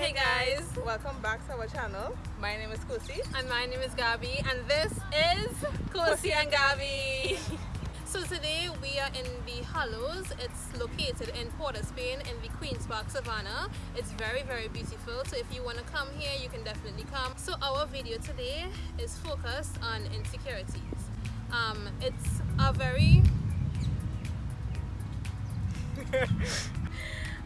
Hey guys, welcome back to our channel. My name is Kosey. and my name is Gabby, and this is Kosey and Gabby. So today we are in the Hollows. It's located in Port of Spain in the Queen's Park Savannah. It's very, very beautiful. So if you want to come here, you can definitely come. So our video today is focused on insecurities. It's a very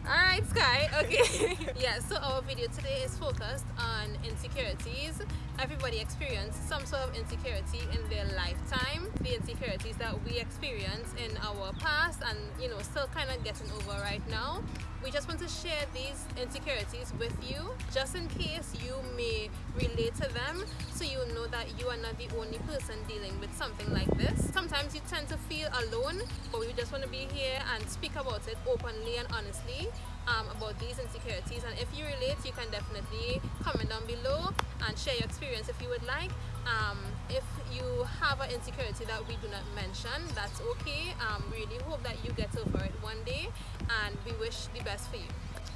Alright, Sky. Okay. Yeah, so our video today is focused on insecurities. Everybody experiences some sort of insecurity in their lifetime. The insecurities that we experience in our past and, still kind of getting over right now. We just want to share these insecurities with you, just in case you may relate to them, so you know that you are not the only person dealing with something like this. Sometimes you tend to feel alone, but we just want to be here and speak about it openly and honestly, about these insecurities. And if you relate, you can definitely comment down below and share your experience if you would like. If you have an insecurity that we do not mention, that's okay. Really hope that you get over it one day, and we wish the best for you.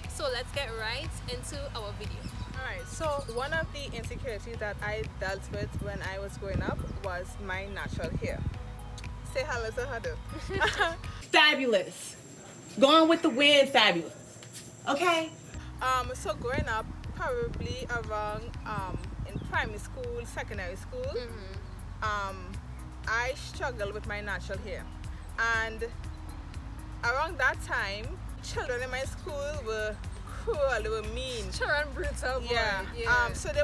So let's get right into our video. Alright, so one of the insecurities that I dealt with when I was growing up was my natural hair. Say hello to Heather. Fabulous. Going with the wind, fabulous. Okay? So growing up, probably around in primary school, secondary school, I struggled with my natural hair. And around that time, children in my school were cruel, they were mean. Children brutal, boy. Yeah. So they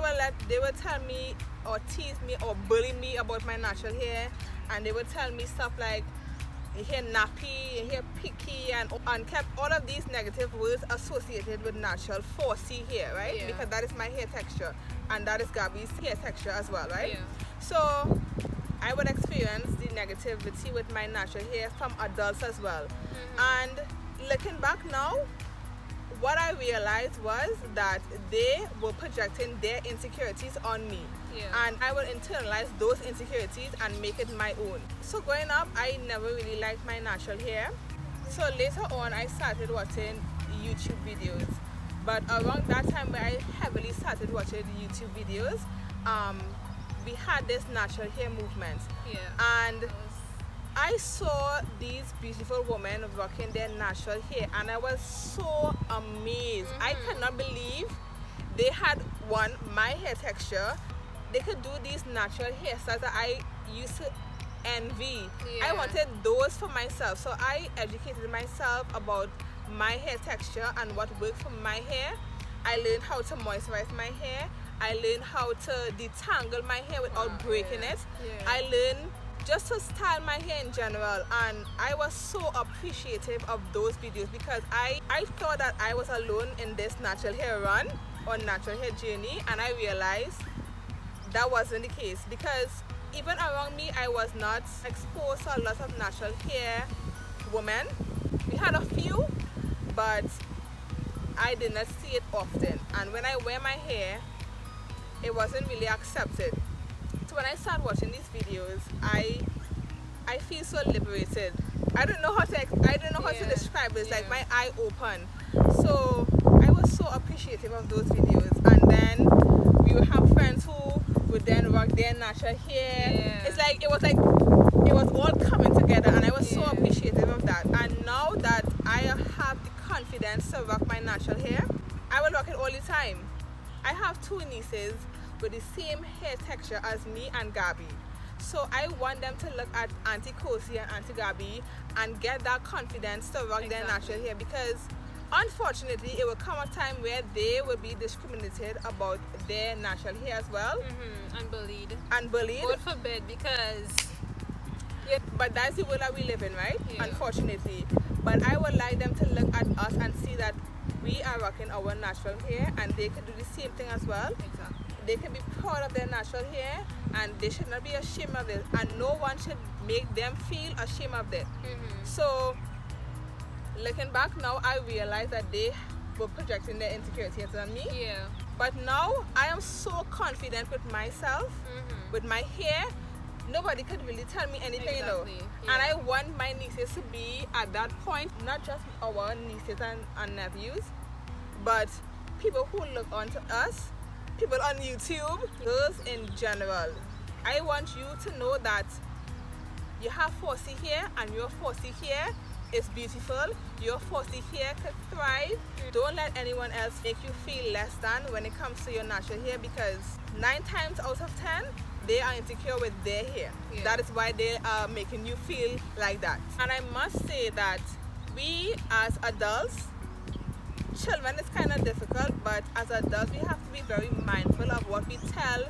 would tell me or tease me or bully me about my natural hair, and they would tell me stuff like your hair nappy, your hair picky, and kept all of these negative words associated with natural 4C hair, right? Yeah. Because that is my hair texture, and that is Gabby's hair texture as well, right? Yeah. So I would experience the negativity with my natural hair from adults as well. And looking back now, what I realized was that they were projecting their insecurities on me. Yeah. And I would internalize those insecurities and make it my own. So growing up, I never really liked my natural hair. So later on, I started watching YouTube videos. But around that time where I heavily started watching YouTube videos, we had this natural hair movement. Yeah. And I saw these beautiful women rocking their natural hair, and I was so amazed. I could not believe they had my hair texture. They could do these natural hairstyles that I used to envy. Yeah. I wanted those for myself, so I educated myself about my hair texture and what worked for my hair. I learned how to moisturize my hair. I learned how to detangle my hair without breaking it. Yeah. I learned just to style my hair in general, and I was so appreciative of those videos because I thought that I was alone in this natural hair run or natural hair journey, and I realized that wasn't the case, because even around me I was not exposed to a lot of natural hair women. We had a few, but I did not see it often, and when I wear my hair, it wasn't really accepted. So when I start watching these videos, I feel so liberated. I don't know how to describe it. It's like my eye open. So I was so appreciative of those videos, and then we would have friends who would then rock their natural hair. Yeah. It's like it was all coming together, and I was so appreciative of that. And now that I have the confidence to rock my natural hair, I will rock it all the time. I have two nieces with the same hair texture as me and Gabby. So I want them to look at Auntie Kosey and Auntie Gabby and get that confidence to rock their natural hair, because unfortunately it will come a time where they will be discriminated about their natural hair as well. And bullied. God forbid, because But that's the world that we live in, right? Yeah. Unfortunately. But I would like them to look at us and see that we are rocking our natural hair, and they can do the same thing as well. exactly. They can be proud of their natural hair, and they should not be ashamed of it, and no one should make them feel ashamed of it. So looking back now, I realize that they were projecting their insecurities on me. Yeah. But now I am so confident with myself, with my hair. Nobody could really tell me anything, Exactly. And I want my nieces to be at that point, not just our nieces and nephews, but people who look onto us, people on YouTube, girls in general, I want you to know that you have Kosey here, and your Kosey here is beautiful. Your Kosey here could thrive. Don't let anyone else make you feel less than when it comes to your natural hair, because 9 times out of 10, they are insecure with their hair. Yeah. That is why they are making you feel like that. And I must say that we as adults, children is kind of difficult, but as adults we have to be very mindful of what we tell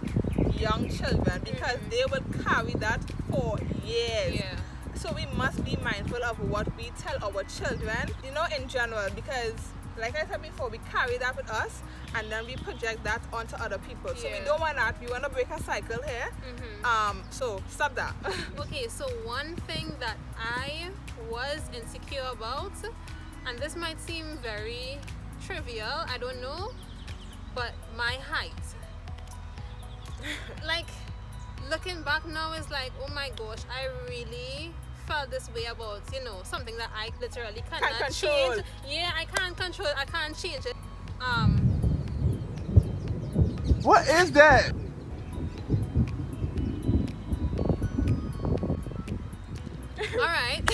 young children, because they will carry that for years. Yeah. So we must be mindful of what we tell our children, you know, in general, because like I said before, we carry that with us and then we project that onto other people. So we Yeah. don't want that. We want to break a cycle here. So stop that. Okay, so one thing that I was insecure about, and this might seem very trivial, I don't know, but my height. Like, looking back now is like, oh my gosh, I really felt this way about, you know, something that I literally cannot control. change. Yeah, I can't control it, I can't change it. What is that? Alright.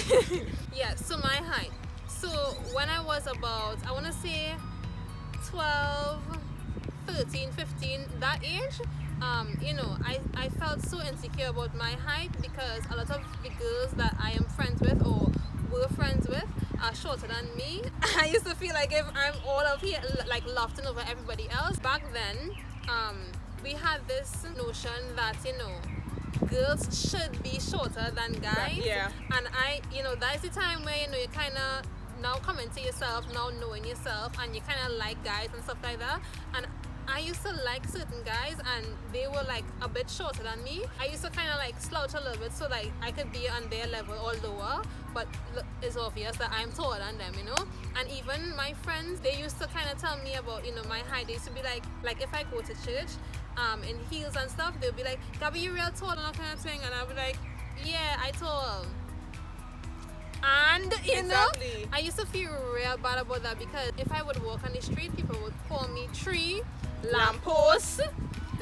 Yeah, so my height. So when I was about, I want to say 12, 13, 15, that age, you know, I felt so insecure about my height, because a lot of the girls that I am friends with or were friends with are shorter than me. I used to feel like if I'm all up here, like lofting over everybody else. Back then, we had this notion that, you know, girls should be shorter than guys. Yeah. And you know, that's the time where, you know, you kind of now coming to yourself, now knowing yourself, and you kind of like guys and stuff like that. And I used to like certain guys and they were like a bit shorter than me. I used to kind of like slouch a little bit so like I could be on their level or lower, but it's obvious that I'm taller than them, you know. And even my friends, they used to kind of tell me about, you know, my height. They used to be like if I go to church in heels and stuff, they'll be like, Gabby, you real tall and that kind of thing, and I'll be like, yeah, I tall. And you Exactly. know, I used to feel real bad about that, because if I would walk on the street, people would call me tree, lamppost,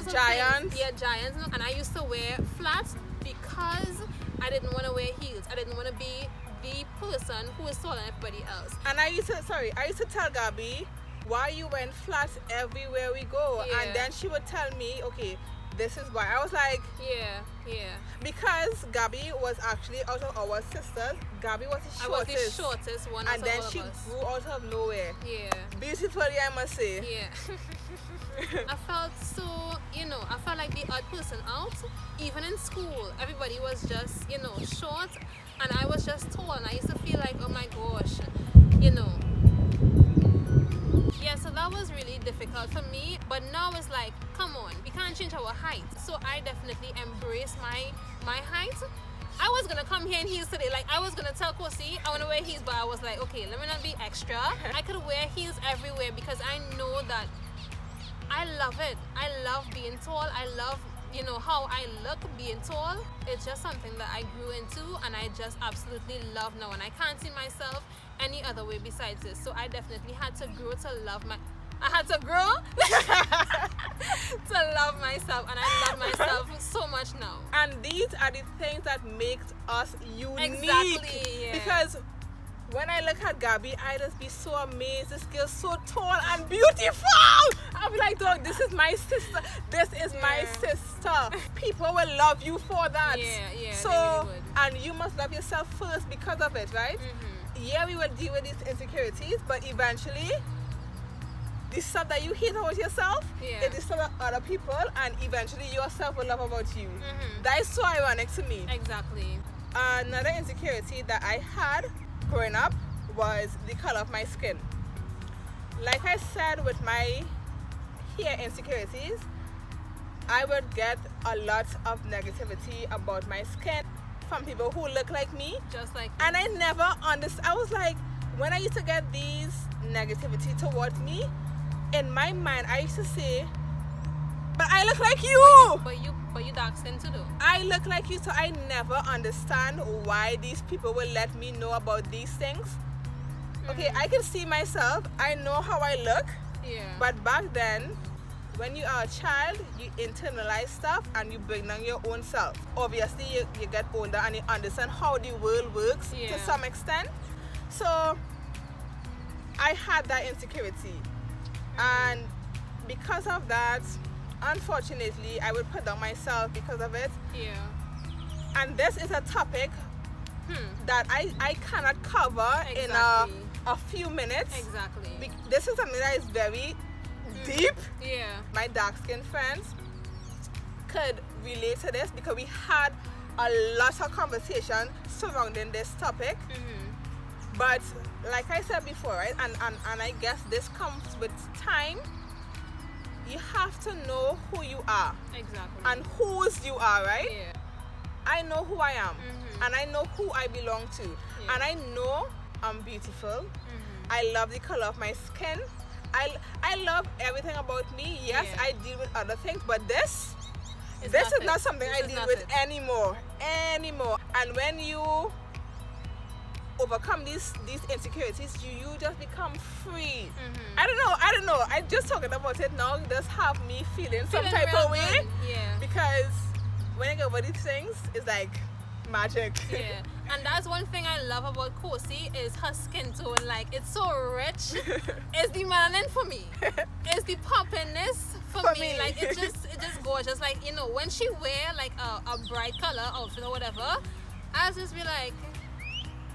Giants. Yeah, giants. And I used to wear flats because I didn't want to wear heels. I didn't want to be the person who is taller than everybody else. And I used to tell Gabby, why you went flats everywhere we go? Yeah. And then she would tell me, okay, this is why. I was like, Yeah. because Gabby was actually, out of our sisters, Gabby was the I was shortest. the shortest one And of then all she of us. grew out of nowhere. Yeah. Beautifully, I must say. Yeah. I felt so, you know, I felt like the odd person out. Even in school, everybody was just, you know, short, and I was just tall, and I used to feel like, oh my gosh, you know. Yeah, so that was really difficult for me, but now it's like, come on, we can't change our height. So I definitely embrace my height. I was gonna come here in heels today. Like, I was gonna tell Kosey I wanna wear heels, but I was like, okay, let me not be extra. I could wear heels everywhere because I know that I love it. I love being tall. I love, you know, how I look being tall. It's just something that I grew into and I just absolutely love now, and I can't see myself any other way besides this. So I definitely had to grow to love I had to grow to love myself, and I love myself so much now. And these are the things that make us unique. Exactly, yeah. Because when I look at Gabby, I just be so amazed. This girl's so tall and beautiful. I'll be like, dog, this is my sister. This is my sister. People will love you for that. Yeah, So, they really would. and you must love yourself first because of it, right? Yeah, we will deal with these insecurities, but eventually, the stuff that you hate about yourself is the stuff that other people, and eventually yourself will love about you. That is so ironic to me. Exactly. Another insecurity that I had growing up was the color of my skin. Like I said, with my hair insecurities, I would get a lot of negativity about my skin from people who look like me. Just like And I never understood. I was like, when I used to get these negativity towards me, in my mind, I used to say, but I look like you. But you dark skin too, though. I look like you, so I never understand why these people will let me know about these things. Okay, I can see myself. I know how I look. Yeah. But back then, when you are a child, you internalize stuff and you bring down your own self. Obviously, you get older and you understand how the world works to some extent. So I had that insecurity, and because of that, unfortunately, I would put down myself because of it. Yeah. And this is a topic that I cannot cover in a few minutes. Exactly. This is something that is very deep. Yeah. My dark-skinned friends could relate to this because we had a lot of conversation surrounding this topic. But like I said before, right, and I guess this comes with time. You have to know who you are. Exactly. And whose you are, right? Yeah. I know who I am, and I know who I belong to, and I know I'm beautiful. I love the color of my skin. I love everything about me. Yes, I deal with other things, but this is not something I deal with anymore. And when you overcome these insecurities, you just become free. I don't know. I just talking about it now just have me feeling some type of way. Yeah. Because when I get over these things, it's like magic. Yeah. And that's one thing I love about Kosey is her skin tone. Like, it's so rich. It's the melanin for me. It's the poppiness for me. Like, it's just gorgeous. Like, you know, when she wear like a bright color outfit or whatever, I'll just be like,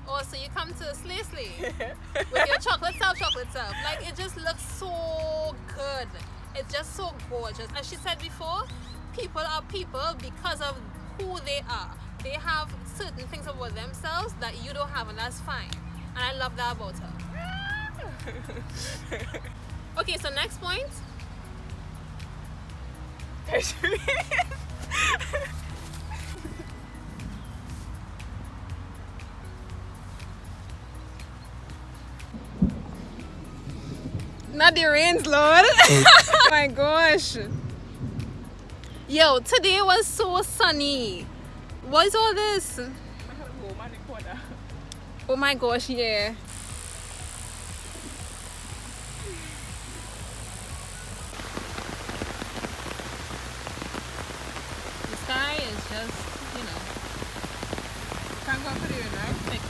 oh, so you come to Slay with your chocolate stuff. Like, it just looks so good. It's just so gorgeous. As she said before, people are people because of who they are. They have certain things about themselves that you don't have, and that's fine. And I love that about her. Okay, so next point. Not the rains, Lord. Oh my gosh. Yo, today was so sunny. What is all this? Oh my gosh, yeah. The sky is just, you know. Can't go for the rain, right?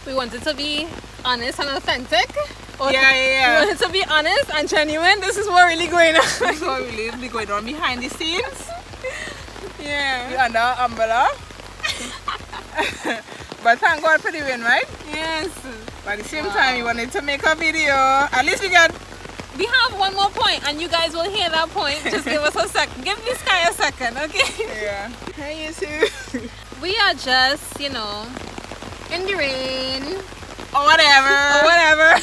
We wanted to be honest and authentic. Yeah. We wanted to be honest and genuine. This is what really going on. This is what really going on behind the scenes. Yeah. We're under an umbrella. But thank God for the rain, right? Yes. But at the same time, we wanted to make a video. At least we got... We have one more point, and you guys will hear that point. Just give us a second. Give this guy a second, okay? Yeah. Hey, you too. We are just, you know, in the rain. Or whatever.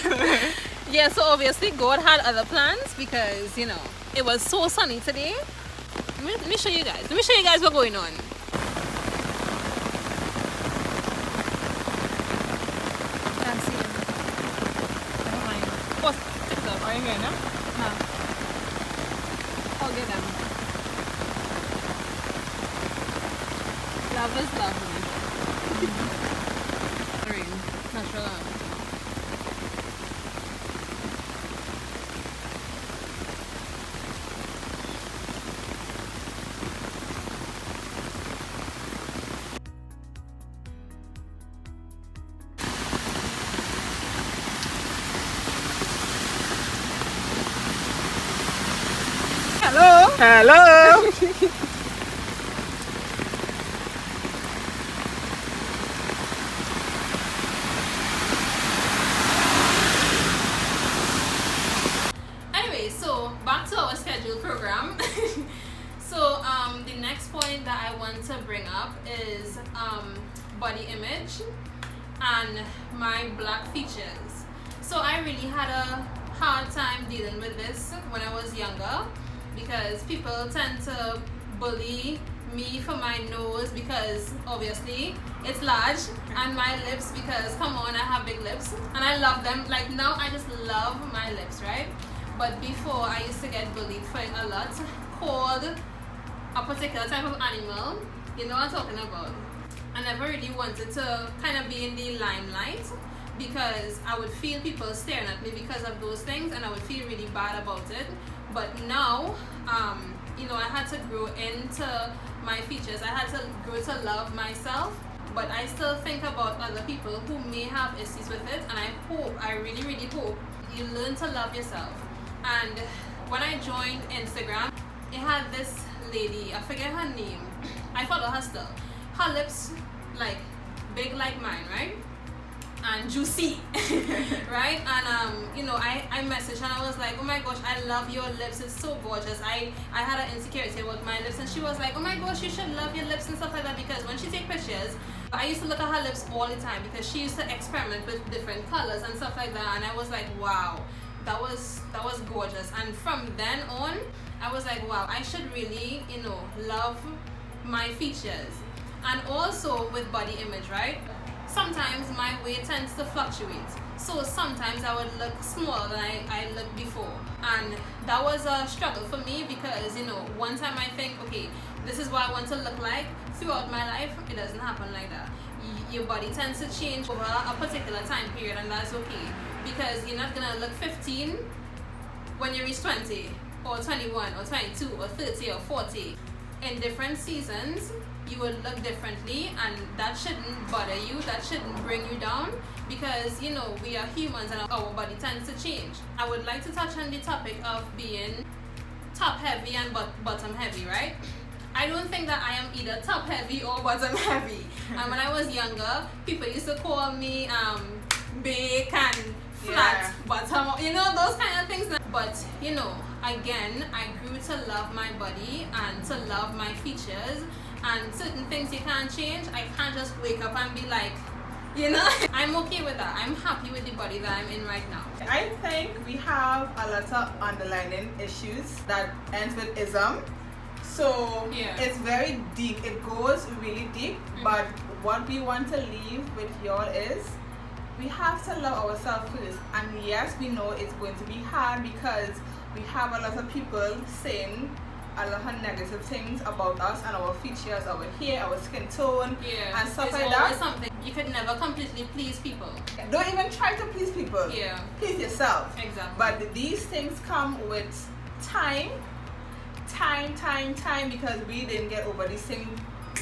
Yeah, so obviously God had other plans because, you know, it was so sunny today. Let me show you guys. Let me show you guys what's going on. Can't see him. Never mind. Post TikTok. Are you here now? No. I'll get them. Love is lovely. Rain. Natural. Hello. Anyway, so back to our scheduled program. So the next point that I want to bring up is body image and my black features. So I really had a hard time dealing with this when I was younger because people tend to bully me for my nose because obviously it's large, and my lips because come on, I have big lips and I love them. Like now I just love my lips, right? But before I used to get bullied for it a lot, called a particular type of animal. You know what I'm talking about. I never really wanted to kind of be in the limelight because I would feel people staring at me because of those things, and I would feel really bad about it. But now, I had to grow into my features. I had to grow to love myself, but I still think about other people who may have issues with it, and I really, really hope you learn to love yourself. And when I joined Instagram, it had this lady, I forget her name, I follow her still. Her lips like big like mine, right? And juicy, right? And I messaged and I was like, oh my gosh, I love your lips, it's so gorgeous. I had an insecurity about my lips, and she was like, oh my gosh, you should love your lips and stuff like that, because when she take pictures, I used to look at her lips all the time because she used to experiment with different colors and stuff like that, and I was like, wow, that was gorgeous. And from then on, I was like, wow, I should really love my features. And also with body image, right? Sometimes my weight tends to fluctuate, so sometimes I would look smaller than I looked before, and that was a struggle for me because one time I think, okay, this is what I want to look like throughout my life. It doesn't happen like that. Your body tends to change over a particular time period, and that's okay, because you're not gonna look 15 when you reach 20 or 21 or 22 or 30 or 40. In different seasons you would look differently, and that shouldn't bother you, that shouldn't bring you down, because we are humans and our body tends to change. I would like to touch on the topic of being top heavy and bottom heavy, right? I don't think that I am either top heavy or bottom heavy. And when I was younger, people used to call me big and flat, bottom, those kind of things. But again, I grew to love my body and to love my features, and certain things you can't change. I can't just wake up and be like, I'm okay with that. I'm happy with the body that I'm in right now. I think we have a lot of underlying issues that ends with ism. So it's very deep. It goes really deep. But what we want to leave with y'all is, we have to love ourselves first. And yes, we know it's going to be hard because we have a lot of people saying a lot of negative things about us and our features, our hair, our skin tone, and stuff like that. Something you could never completely please people. Don't even try to please people. Please yourself. Exactly. But these things come with time, because we didn't get over this thing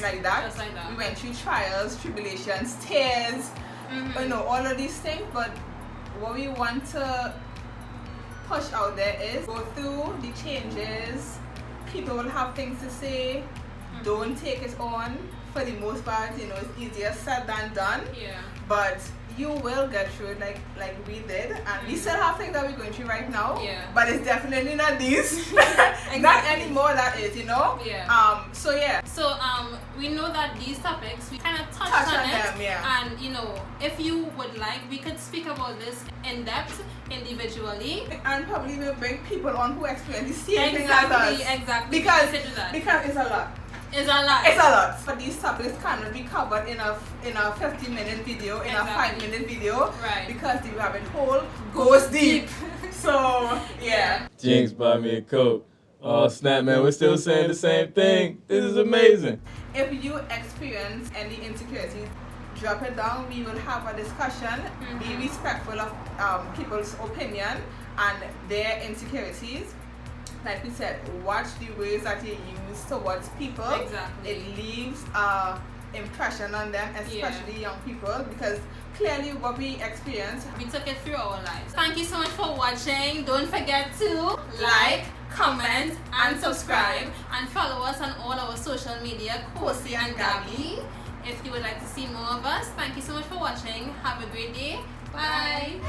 like that. Just like that. We went through trials, tribulations, tears, all of these things. But what we want to push out there is go through the changes. People will have things to say. Don't take it on. For the most part, it's easier said than done. But you will get through it like we did, and we still have things that we're going through right now. But it's definitely not these. Not anymore. That is, So we know that these topics we kind of touch on them, and if you would like, we could speak about this in depth individually, and probably we'll bring people on who experience the same thing as us. Exactly. Because it's a lot. It's a lot. It's a lot. But these topics cannot be covered in a 15-minute video, in a 5-minute video, right? Because the rabbit hole goes deep. So Jinx bought me a coat. Oh snap, man, we're still saying the same thing. This is amazing. If you experience any insecurities, drop it down. We will have a discussion. Be respectful of people's opinion and their insecurities. Like we said, watch the ways that you use towards people. Exactly. It leaves an impression on them, especially young people, because clearly what we experience, we took it through our lives. Thank you so much for watching. Don't forget to like, comment, and subscribe, and follow us on all our social media, Kosey and Gabby. If you would like to see more of us, thank you so much for watching. Have a great day. Bye.